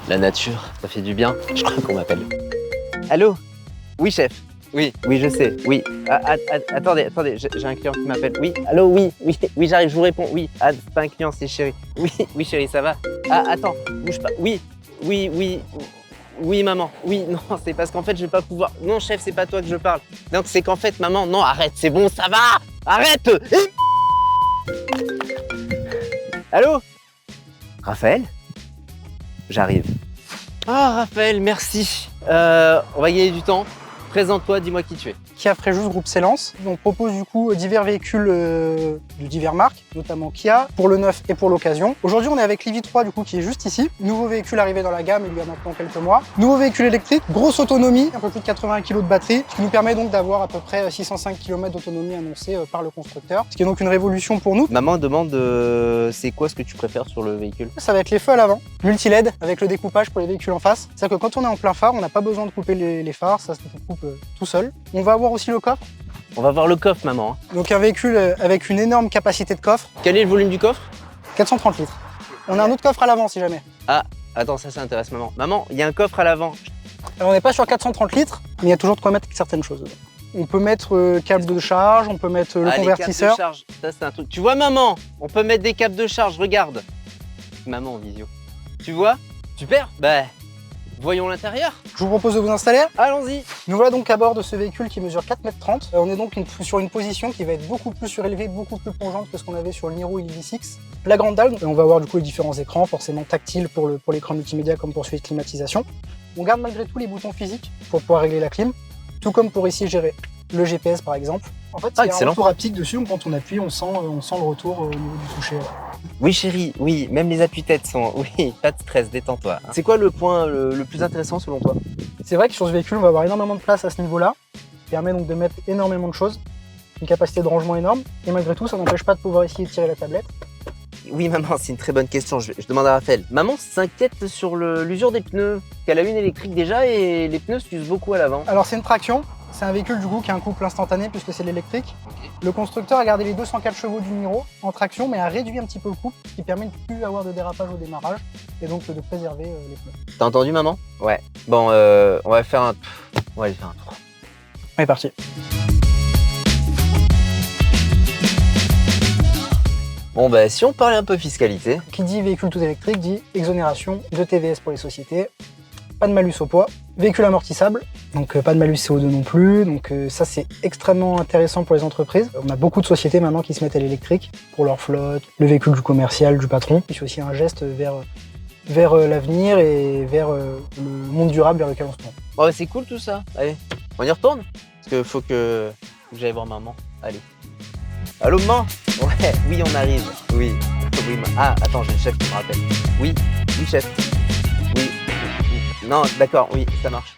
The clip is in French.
La nature, ça fait du bien. Je crois qu'on m'appelle. Allô? Oui, chef. Oui, je sais. Oui. Attendez, j'ai un client qui m'appelle. Oui, allô, oui, j'arrive, je vous réponds. Oui. Ah, c'est pas un client, c'est chéri. Oui, chéri, ça va? Ah, attends, bouge pas. Oui, maman. Oui, non, c'est parce qu'en fait, je vais pas pouvoir. Non, chef, c'est pas toi que je parle. Donc, c'est qu'en fait, maman, non, arrête, c'est bon, ça va! Arrête! Allô? Raphaël? J'arrive. Ah, Raphaël, merci. On va gagner du temps. Présente-toi, dis-moi qui tu es. Kia Fréjus, groupe Cellence. On propose du coup divers véhicules de diverses marques, notamment Kia, pour le neuf et pour l'occasion. Aujourd'hui, on est avec l'Iv3 du coup qui est juste ici. Nouveau véhicule arrivé dans la gamme il y a maintenant quelques mois. Nouveau véhicule électrique, grosse autonomie, un peu plus de 80 kg de batterie, ce qui nous permet donc d'avoir à peu près 605 km d'autonomie annoncée par le constructeur. Ce qui est donc une révolution pour nous. Maman demande c'est quoi ce que tu préfères sur le véhicule? Ça va être les feux à l'avant, multi-LED avec le découpage pour les véhicules en face. C'est-à-dire que quand on est en plein phare, on n'a pas besoin de couper les phares, ça se découpe tout seul. On va avoir aussi le coffre. On va voir le coffre, maman. Donc un véhicule avec une énorme capacité de coffre. Quel est le volume du coffre? 430 litres. On a un autre coffre à l'avant si jamais. Ah, attends, ça intéresse maman. Maman, il y a un coffre à l'avant. Alors on n'est pas sur 430 litres, mais il y a toujours de quoi mettre certaines choses dedans. On peut mettre câble de charge, on peut mettre le convertisseur. Les câbles de charge, ça c'est un truc. Tu vois maman, on peut mettre des câbles de charge, regarde. Maman en visio. Tu vois? Super. Bah, voyons l'intérieur. Je vous propose de vous installer. Allons-y. Nous voilà donc à bord de ce véhicule qui mesure 4,30 m. On est donc sur une position qui va être beaucoup plus surélevée, beaucoup plus plongeante que ce qu'on avait sur le Niro et l'Iv6. La grande dalle, on va voir du coup les différents écrans, forcément tactiles pour l'écran multimédia comme pour celui de climatisation. On garde malgré tout les boutons physiques pour pouvoir régler la clim, tout comme pour ici gérer le GPS par exemple. En fait, il y a un retour haptique dessus, donc quand on appuie, on sent le retour au niveau du toucher. Oui chérie, oui, même les appuis-têtes sont... Oui, pas de stress, détends-toi. C'est quoi le point le plus intéressant selon toi? C'est vrai que sur ce véhicule, on va avoir énormément de place à ce niveau-là, qui permet donc de mettre énormément de choses, une capacité de rangement énorme, et malgré tout, ça n'empêche pas de pouvoir essayer de tirer la tablette. Oui maman, c'est une très bonne question, je demande à Raphaël. Maman s'inquiète sur l'usure des pneus, qu'elle a une électrique déjà et les pneus s'usent beaucoup à l'avant. Alors c'est une traction, c'est un véhicule du coup qui a un couple instantané puisque c'est l'électrique. Okay. Le constructeur a gardé les 204 chevaux du Niro en traction mais a réduit un petit peu le couple, ce qui permet de ne plus avoir de dérapage au démarrage et donc de préserver les pneus. T'as entendu maman? Ouais. Bon, on va faire un... On va aller faire un tour. On est parti. Bon bah si on parlait un peu fiscalité. Qui dit véhicule tout électrique dit exonération de TVS pour les sociétés, pas de malus au poids, véhicule amortissable, donc pas de malus CO2 non plus, donc ça c'est extrêmement intéressant pour les entreprises. On a beaucoup de sociétés maintenant qui se mettent à l'électrique pour leur flotte, le véhicule du commercial, du patron, et c'est aussi un geste vers l'avenir et vers le monde durable vers lequel on se tourne. Oh bah c'est cool tout ça, allez, on y retourne? Parce que faut que j'aille voir maman, allez. Allô maman? Ouais, oui on arrive, oui. Ah attends, j'ai le chef qui me rappelle. Oui, chef. Oui. Non, d'accord, oui, ça marche.